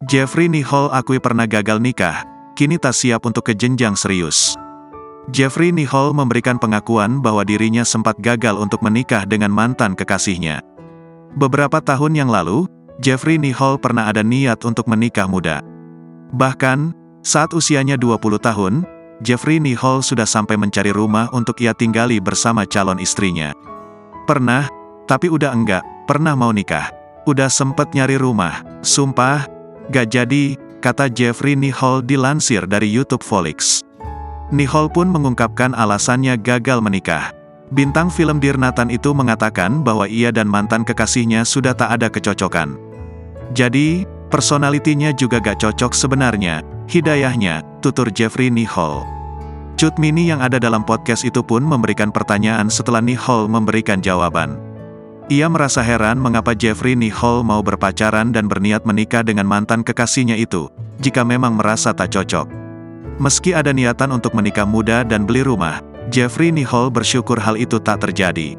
Jeffrey Nicole akui pernah gagal nikah, kini tak siap untuk ke jenjang serius. Jeffrey Nicole memberikan pengakuan bahwa dirinya sempat gagal untuk menikah dengan mantan kekasihnya. Beberapa tahun yang lalu, Jeffrey Nicole pernah ada niat untuk menikah muda. Bahkan, saat usianya 20 tahun, Jeffrey Nicole sudah sampai mencari rumah untuk ia tinggali bersama calon istrinya. Pernah, tapi udah enggak, pernah mau nikah. Udah sempet nyari rumah, sumpah, gak jadi, kata Jeffrey Nicole dilansir dari YouTube Volix. Nicole pun mengungkapkan alasannya gagal menikah. Bintang film Dear Nathan itu mengatakan bahwa ia dan mantan kekasihnya sudah tak ada kecocokan. Jadi, personalitinya juga gak cocok sebenarnya, hidayahnya, tutur Jeffrey Nicole. Cut Mini yang ada dalam podcast itu pun memberikan pertanyaan setelah Nicole memberikan jawaban. Ia merasa heran mengapa Jeffrey Nicole mau berpacaran dan berniat menikah dengan mantan kekasihnya itu, jika memang merasa tak cocok. Meski ada niatan untuk menikah muda dan beli rumah, Jeffrey Nicole bersyukur hal itu tak terjadi.